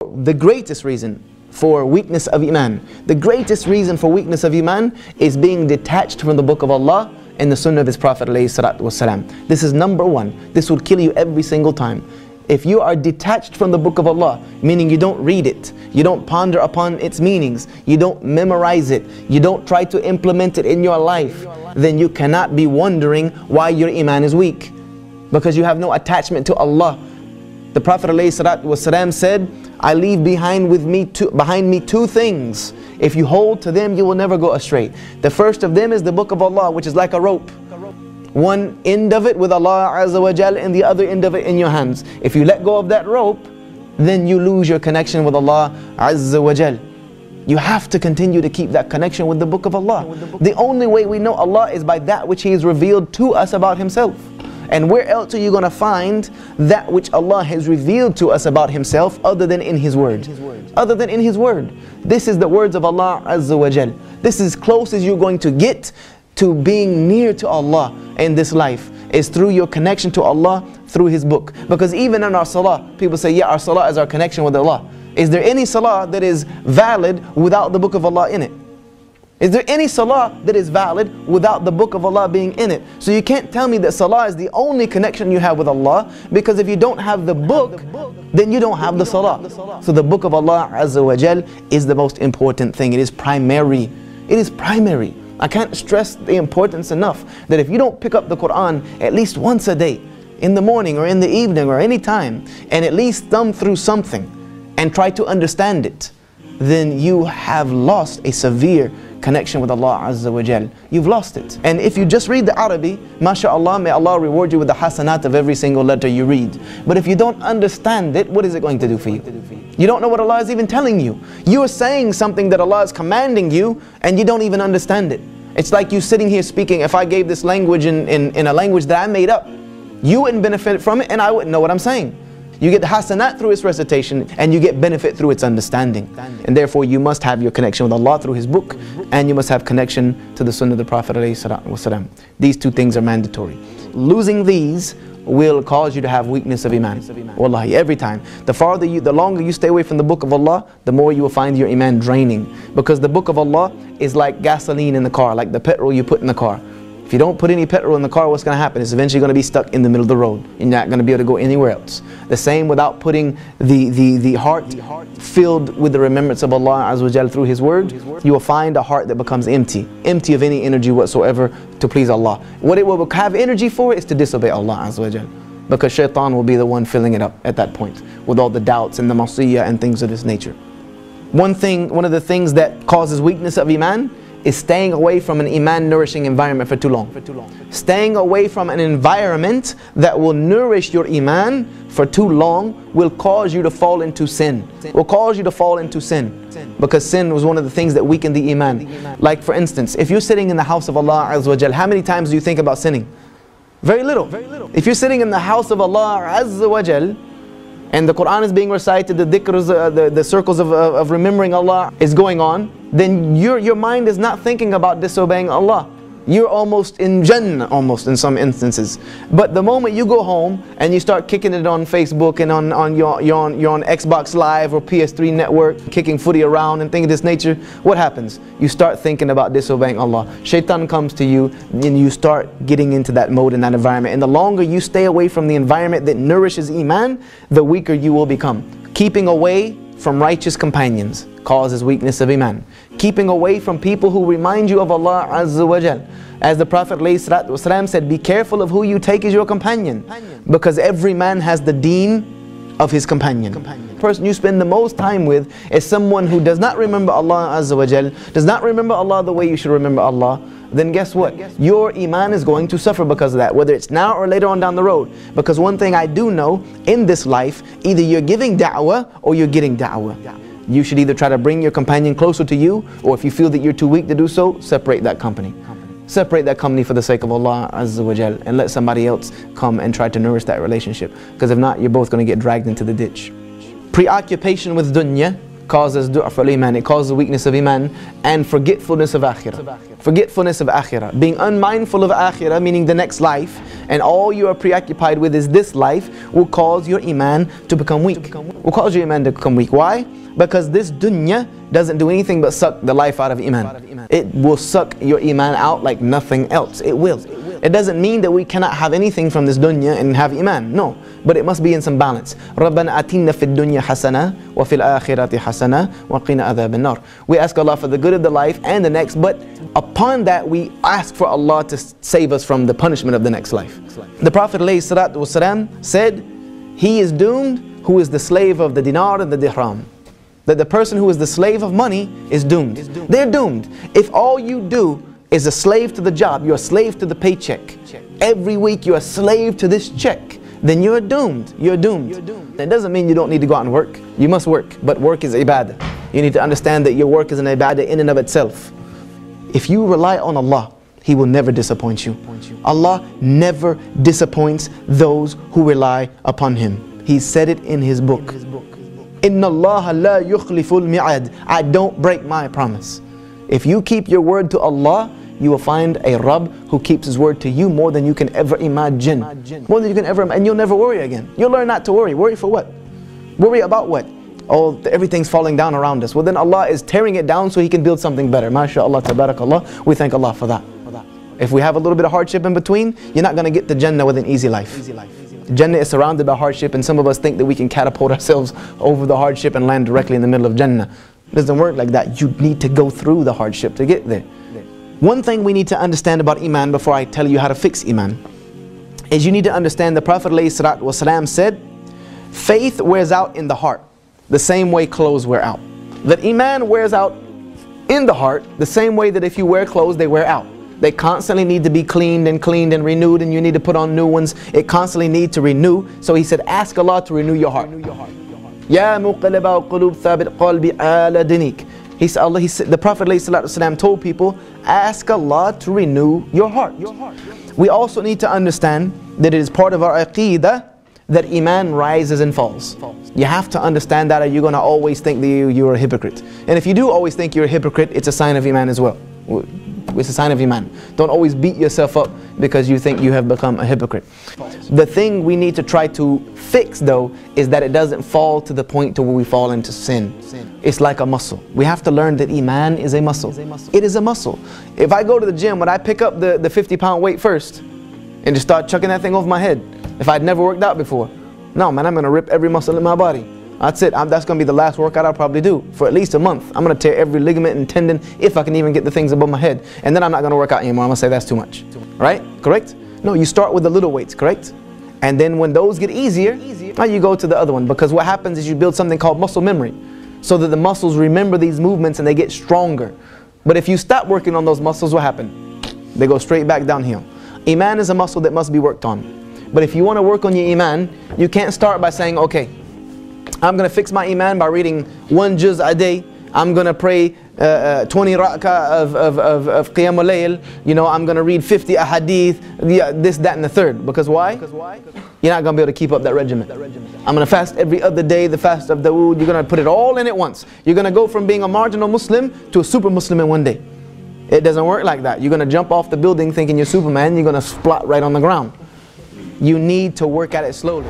The greatest reason for weakness of Iman, the greatest reason for weakness of Iman is being detached from the book of Allah and the sunnah of His Prophet ﷺ. This is number one. This will kill you every single time. If you are detached from the book of Allah, meaning you don't read it, you don't ponder upon its meanings, you don't memorize it, you don't try to implement it in your life, then you cannot be wondering why your Iman is weak, because you have no attachment to Allah. The Prophet ﷺ said, I leave behind me two things. If you hold to them, you will never go astray. The first of them is the book of Allah, which is like a rope. One end of it with Allah Azza wa Jal and the other end of it in your hands. If you let go of that rope, then you lose your connection with Allah Azza wa Jal. You have to continue to keep that connection with the book of Allah. The only way we know Allah is by that which He has revealed to us about Himself. And where else are you going to find that which Allah has revealed to us about Himself other than in His Word? Other than in His Word. This is the words of Allah Azza wa Jal. This is as close as you're going to get to being near to Allah in this life, is through your connection to Allah through His book. Because even in our salah, people say, yeah, our salah is our connection with Allah. Is there any salah that is valid without the book of Allah in it? Is there any salah that is valid without the book of Allah being in it? So you can't tell me that salah is the only connection you have with Allah, because if you don't have the book, then you don't have the salah. So the book of Allah Azza wa Jal is the most important thing. It is primary. It is primary. I can't stress the importance enough that if you don't pick up the Quran at least once a day, in the morning or in the evening or any time, and at least thumb through something and try to understand it, then you have lost a severe connection with Allah Azza wa Jal. You've lost it. And if you just read the Arabic, mashallah, may Allah reward you with the hasanat of every single letter you read. But if you don't understand it, what is it going to do for you? You don't know what Allah is even telling you. You are saying something that Allah is commanding you and you don't even understand it. It's like you sitting here speaking. If I gave this language in a language that I made up, you wouldn't benefit from it and I wouldn't know what I'm saying. You get the hasanat through its recitation and you get benefit through its understanding. And therefore you must have your connection with Allah through His book, and you must have connection to the sunnah of the Prophet ﷺ. These two things are mandatory. Losing these will cause you to have weakness of Iman. Wallahi, every time. The longer you stay away from the book of Allah, the more you will find your Iman draining. Because the book of Allah is like gasoline in the car, like the petrol you put in the car. If you don't put any petrol in the car, what's going to happen? It's eventually going to be stuck in the middle of the road. You're not going to be able to go anywhere else. The same without putting the heart filled with the remembrance of Allah Azza wa Jal through His Word, you will find a heart that becomes empty of any energy whatsoever to please Allah. What it will have energy for is to disobey Allah Azza wa Jal, because shaitan will be the one filling it up at that point with all the doubts and the masiyah and things of this nature. One of the things that causes weakness of Iman is staying away from an Iman nourishing environment for too long. Staying away from an environment that will nourish your Iman for too long will cause you to fall into sin. Because sin was one of the things that weakened the Iman. Like for instance, if you're sitting in the house of Allah Azza wa Jal, how many times do you think about sinning? Very little. If you're sitting in the house of Allah Azza wa Jal, and the Quran is being recited, the dhikrs, the circles of remembering Allah is going on, then your mind is not thinking about disobeying Allah. You're almost in Jannah, almost in some instances. But the moment you go home and you start kicking it on Facebook and you're on Xbox Live or PS3 network, kicking footy around and things of this nature, what happens? You start thinking about disobeying Allah. Shaitan comes to you and you start getting into that mode in that environment. And the longer you stay away from the environment that nourishes Iman, the weaker you will become. Keeping away from righteous companions causes weakness of Iman. Keeping away from people who remind you of Allah Azza wa Jal. As the Prophet ﷺ said, be careful of who you take as your companion, because every man has the deen of his companion. The person you spend the most time with is someone who does not remember Allah Azza wa Jal, does not remember Allah the way you should remember Allah. Then guess what? Your Iman is going to suffer because of that, whether it's now or later on down the road. Because one thing I do know, in this life, either you're giving da'wah or you're getting da'wah. You should either try to bring your companion closer to you, or if you feel that you're too weak to do so, separate that company. Separate that company for the sake of Allah Azza wa Jal, and let somebody else come and try to nourish that relationship. Because if not, you're both going to get dragged into the ditch. Preoccupation with dunya causes du'af al-iman, it causes weakness of iman, and forgetfulness of akhirah. Forgetfulness of akhirah. Being unmindful of akhirah, meaning the next life, and all you are preoccupied with is this life, will cause your iman to become weak. Will cause your iman to become weak. Why? Because this dunya doesn't do anything but suck the life out of iman. It will suck your iman out like nothing else. It will. It doesn't mean that we cannot have anything from this dunya and have iman. No. But it must be in some balance. رَبَّنَا أَتِنَّا فِي الدُّنْيَا حَسَنَةً وَفِي الْآخِرَةِ حَسَنَةً وَقِنَا عَذَابَ النَّارِ. We ask Allah for the good of the life and the next, but upon that we ask for Allah to save us from the punishment of the next life. The Prophet ﷺ said, he is doomed who is the slave of the dinar and the dirham. That the person who is the slave of money is doomed. They're doomed. If all you do is a slave to the job, you're a slave to the paycheck. Every week you're a slave to this check, then you're doomed. You're doomed. That doesn't mean you don't need to go out and work. You must work, but work is ibadah. You need to understand that your work is an ibadah in and of itself. If you rely on Allah, He will never disappoint you. Allah never disappoints those who rely upon Him. He said it in His book. Inna Allah la yukhliful mi'ad. I don't break my promise. If you keep your word to Allah, you will find a Rabb who keeps His word to you more than you can ever imagine. More than you can ever imagine. And you'll never worry again. You'll learn not to worry. Worry for what? Worry about what? Oh, everything's falling down around us. Well, then Allah is tearing it down so He can build something better. MashaAllah, tabarakallah. We thank Allah for that. If we have a little bit of hardship in between, you're not going to get to Jannah with an easy life. Jannah is surrounded by hardship, and some of us think that we can catapult ourselves over the hardship and land directly in the middle of Jannah. It doesn't work like that. You need to go through the hardship to get there. One thing we need to understand about iman before I tell you how to fix iman is you need to understand the Prophet ﷺ said, faith wears out in the heart the same way clothes wear out. That iman wears out in the heart the same way that if you wear clothes, they wear out. They constantly need to be cleaned and renewed, and you need to put on new ones. It constantly needs to renew. So he said, ask Allah to renew your heart. Ya muqallibal qulub thabit qalbi ala dinik. He said, the Prophet ﷺ told people, ask Allah to renew your heart. We also need to understand that it is part of our aqeedah that iman rises and falls. You have to understand that, or you're going to always think that you're a hypocrite. And if you do always think you're a hypocrite, it's a sign of iman as well. It's a sign of iman. Don't always beat yourself up because you think you have become a hypocrite. The thing we need to try to fix though is that it doesn't fall to the point to where we fall into sin. It's like a muscle. We have to learn that iman is a muscle. It is a muscle. If I go to the gym, would I pick up the 50-pound weight first and just start chucking that thing over my head if I'd never worked out before? No, man, I'm going to rip every muscle in my body. That's it. That's going to be the last workout I'll probably do for at least a month. I'm going to tear every ligament and tendon if I can even get the things above my head. And then I'm not going to work out anymore. I'm going to say that's too much. Right? Correct? No, you start with the little weights, correct? And then when those get easier, now you go to the other one. Because what happens is you build something called muscle memory, so that the muscles remember these movements and they get stronger. But if you stop working on those muscles, what happens? They go straight back downhill. Iman is a muscle that must be worked on. But if you want to work on your iman, you can't start by saying, okay, I'm going to fix my iman by reading 1 juz a day. I'm going to pray 20 rak'ah of qiyam al-layl. You know, I'm going to read 50 ahadith, this, that, and the third. Because why? You're not going to be able to keep up that regimen. I'm going to fast every other day, the fast of Dawood. You're going to put it all in at once. You're going to go from being a marginal Muslim to a super Muslim in one day. It doesn't work like that. You're going to jump off the building thinking you're Superman. You're going to splat right on the ground. You need to work at it slowly.